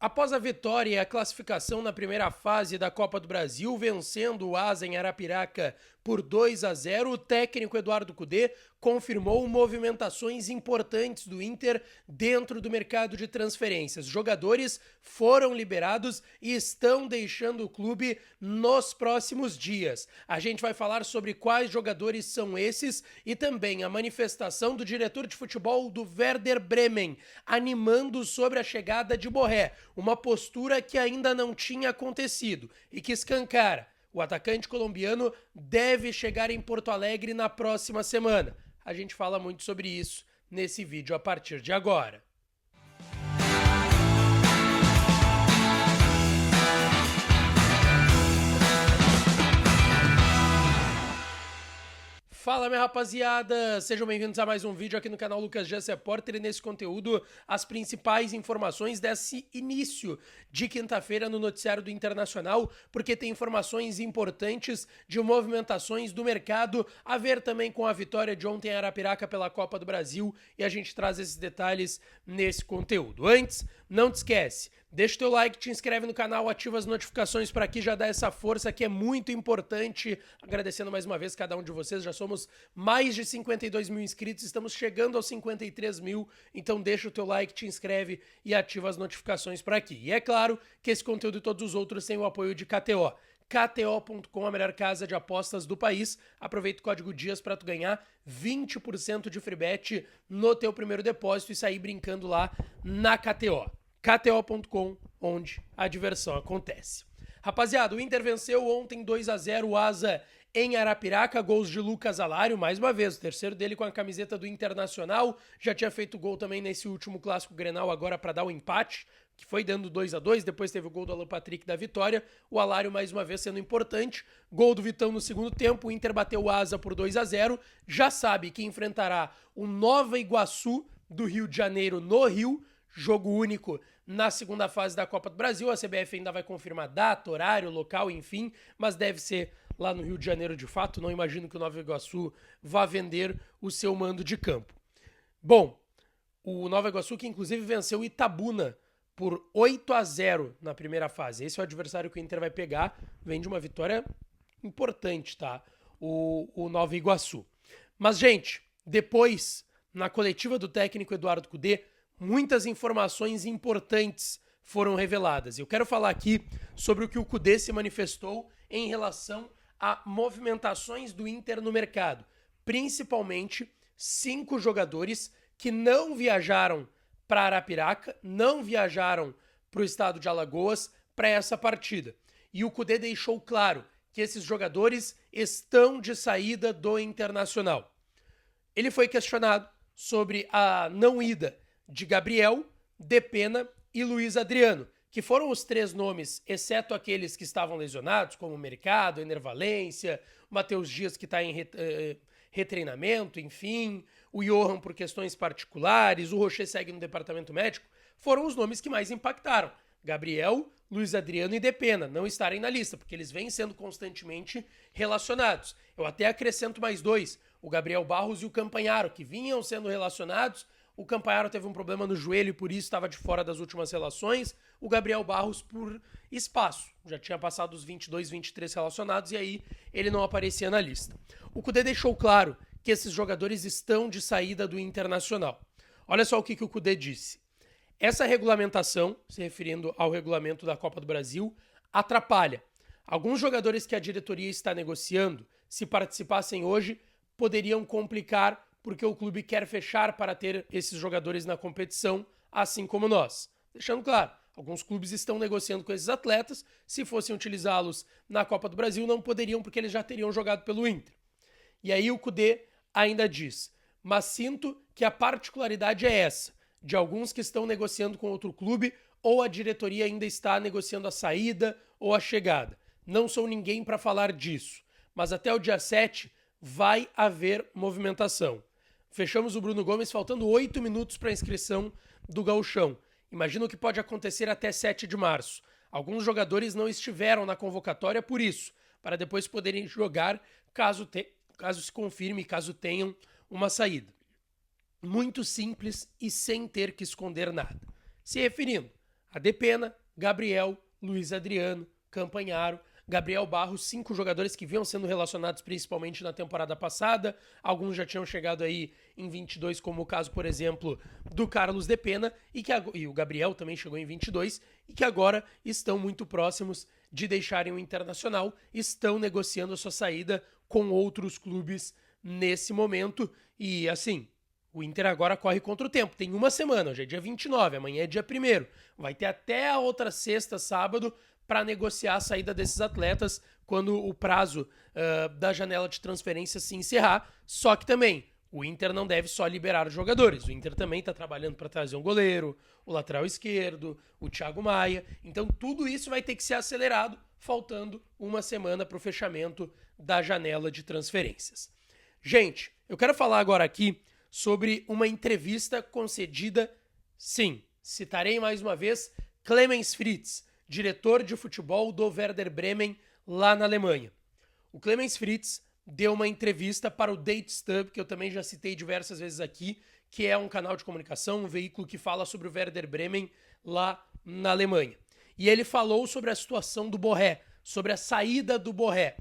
Após a vitória e a classificação na primeira fase da Copa do Brasil, vencendo o Asa em Arapiraca por 2-0, o técnico Eduardo Cudê confirmou movimentações importantes do Inter dentro do mercado de transferências. Jogadores foram liberados e estão deixando o clube nos próximos dias. A gente vai falar sobre quais jogadores são esses e também a manifestação do diretor de futebol do Werder Bremen, animando sobre a chegada de Borré, uma postura que ainda não tinha acontecido e que escancara. O atacante colombiano deve chegar em Porto Alegre na próxima semana. A gente fala muito sobre isso nesse vídeo a partir de agora. Fala, minha rapaziada! Sejam bem-vindos a mais um vídeo aqui no canal Lucas Jess Repórter e nesse conteúdo as principais informações desse início de quinta-feira no noticiário do Internacional, porque tem informações importantes de movimentações do mercado, a ver também com a vitória de ontem em Arapiraca pela Copa do Brasil e a gente traz esses detalhes nesse conteúdo. Antes, não te esquece, deixa o teu like, te inscreve no canal, ativa as notificações para aqui, já dá essa força que é muito importante. Agradecendo mais uma vez cada um de vocês, já somos mais de 52 mil inscritos, estamos chegando aos 53 mil, então deixa o teu like, te inscreve e ativa as notificações para aqui. E é claro que esse conteúdo e todos os outros têm o apoio de KTO. KTO.com, a melhor casa de apostas do país. Aproveita o código DIAS para tu ganhar 20% de free bet no teu primeiro depósito e sair brincando lá na KTO. KTO.com, onde a diversão acontece. Rapaziada, o Inter venceu ontem 2-0 o Asa em Arapiraca, gols de Lucas Alário, mais uma vez, o terceiro dele com a camiseta do Internacional, já tinha feito gol também nesse último clássico Grenal agora para dar o empate, que foi dando 2-2, depois teve o gol do Alan Patrick da vitória, o Alário mais uma vez sendo importante, gol do Vitão no segundo tempo, o Inter bateu o Asa por 2-0, já sabe que enfrentará o Nova Iguaçu do Rio de Janeiro no Rio, jogo único na segunda fase da Copa do Brasil. A CBF ainda vai confirmar data, horário, local, enfim, mas deve ser lá no Rio de Janeiro de fato. Não imagino que o Nova Iguaçu vá vender o seu mando de campo. Bom, o Nova Iguaçu que inclusive venceu o Itabuna por 8-0 na primeira fase. Esse é o adversário que o Inter vai pegar. Vem de uma vitória importante, tá? O Nova Iguaçu. Mas, gente, depois, na coletiva do técnico Eduardo Cudê, muitas informações importantes foram reveladas. Eu quero falar aqui sobre o que o Cudê se manifestou em relação a movimentações do Inter no mercado. Principalmente 5 jogadores que não viajaram para Arapiraca, não viajaram para o estado de Alagoas para essa partida. E o Cudê deixou claro que esses jogadores estão de saída do Internacional. Ele foi questionado sobre a não ida de Gabriel, Depena e Luiz Adriano, que foram os 3 nomes, exceto aqueles que estavam lesionados, como o Mercado, Ener Valencia, o Matheus Dias que está em retreinamento, enfim, o Johan por questões particulares, o Rocher segue no departamento médico, foram os nomes que mais impactaram. Gabriel, Luiz Adriano e Depena não estarem na lista, porque eles vêm sendo constantemente relacionados. Eu até acrescento mais 2, o Gabriel Barros e o Campanharo, que vinham sendo relacionados. O Campanharo teve um problema no joelho e por isso estava de fora das últimas relações. O Gabriel Barros por espaço. Já tinha passado os 22, 23 relacionados e aí ele não aparecia na lista. O Cudê deixou claro que esses jogadores estão de saída do Internacional. Olha só o que o Cudê disse. Essa regulamentação, se referindo ao regulamento da Copa do Brasil, atrapalha. Alguns jogadores que a diretoria está negociando, se participassem hoje, poderiam complicar porque o clube quer fechar para ter esses jogadores na competição, assim como nós. Deixando claro, alguns clubes estão negociando com esses atletas, se fossem utilizá-los na Copa do Brasil, não poderiam porque eles já teriam jogado pelo Inter. E aí o Cudê ainda diz, mas sinto que a particularidade é essa, de alguns que estão negociando com outro clube, ou a diretoria ainda está negociando a saída ou a chegada. Não sou ninguém para falar disso, mas até o dia 7 vai haver movimentação. Fechamos o Bruno Gomes faltando 8 minutos para a inscrição do Gauchão. Imagina o que pode acontecer até 7 de março. Alguns jogadores não estiveram na convocatória por isso, para depois poderem jogar caso se confirme, caso tenham uma saída. Muito simples e sem ter que esconder nada. Se referindo Adepena, Gabriel, Luiz Adriano, Campanharo, Gabriel Barros, 5 jogadores que vinham sendo relacionados principalmente na temporada passada. Alguns já tinham chegado aí em 22, como o caso, por exemplo, do Carlos Depena, e o Gabriel também chegou em 22, e que agora estão muito próximos de deixarem o Internacional, estão negociando a sua saída com outros clubes nesse momento. E assim, o Inter agora corre contra o tempo. Tem uma semana, hoje é dia 29, amanhã é dia 1º. Vai ter até a outra sexta, sábado, para negociar a saída desses atletas quando o prazo da janela de transferência se encerrar. Só que também, o Inter não deve só liberar os jogadores. O Inter também está trabalhando para trazer um goleiro, o lateral esquerdo, o Thiago Maia. Então tudo isso vai ter que ser acelerado, faltando uma semana para o fechamento da janela de transferências. Gente, eu quero falar agora aqui sobre uma entrevista concedida, sim, citarei mais uma vez, Clemens Fritz, diretor de futebol do Werder Bremen, lá na Alemanha. O Clemens Fritz deu uma entrevista para o Datestub, que eu também já citei diversas vezes aqui, que é um canal de comunicação, um veículo que fala sobre o Werder Bremen lá na Alemanha. E ele falou sobre a situação do Borré, sobre a saída do Borré.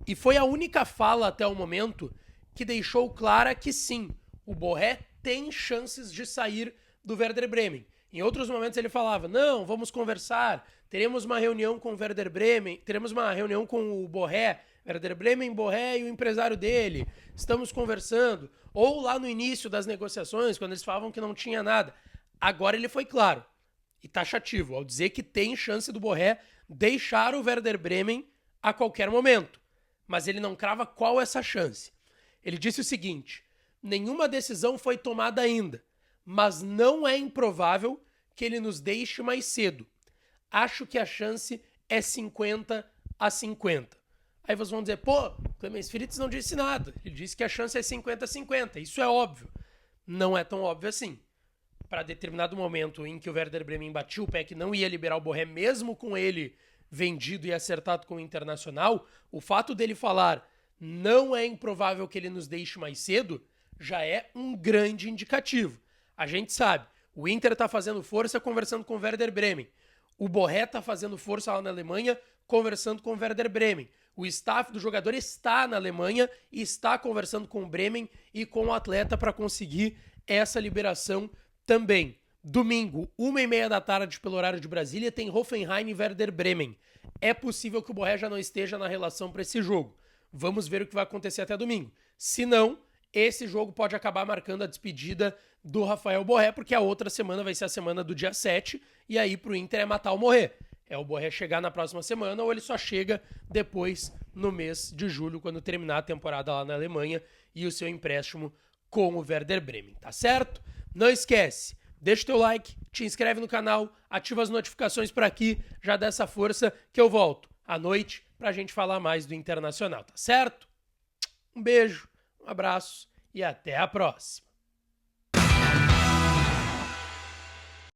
E foi a única fala até o momento que deixou clara que sim, o Borré tem chances de sair do Werder Bremen. Em outros momentos ele falava, não, vamos conversar, teremos uma reunião com o Werder Bremen, teremos uma reunião com o Borré, Werder Bremen, Borré e o empresário dele, estamos conversando. Ou lá no início das negociações, quando eles falavam que não tinha nada. Agora ele foi claro e taxativo ao dizer que tem chance do Borré deixar o Werder Bremen a qualquer momento. Mas ele não crava qual é essa chance. Ele disse o seguinte, nenhuma decisão foi tomada ainda, mas não é improvável que ele nos deixe mais cedo. Acho que a chance é 50-50. Aí vocês vão dizer, pô, Clemens Fritz não disse nada. Ele disse que a chance é 50-50. Isso é óbvio. Não é tão óbvio assim. Para determinado momento em que o Werder Bremen batia o pé que não ia liberar o Borré, mesmo com ele vendido e acertado com o Internacional, o fato dele falar não é improvável que ele nos deixe mais cedo, já é um grande indicativo. A gente sabe, o Inter tá fazendo força conversando com o Werder Bremen. O Borré tá fazendo força lá na Alemanha conversando com o Werder Bremen. O staff do jogador está na Alemanha e está conversando com o Bremen e com o atleta para conseguir essa liberação também. Domingo, 1h30 da tarde, pelo horário de Brasília, tem Hoffenheim e Werder Bremen. É possível que o Borré já não esteja na relação para esse jogo. Vamos ver o que vai acontecer até domingo. Se não, esse jogo pode acabar marcando a despedida do Rafael Borré, porque a outra semana vai ser a semana do dia 7, e aí pro Inter é matar ou morrer. É o Borré chegar na próxima semana ou ele só chega depois no mês de julho, quando terminar a temporada lá na Alemanha e o seu empréstimo com o Werder Bremen, tá certo? Não esquece, deixa o teu like, te inscreve no canal, ativa as notificações por aqui, já dá essa força que eu volto à noite pra gente falar mais do Internacional, tá certo? Um beijo, um abraço e até a próxima.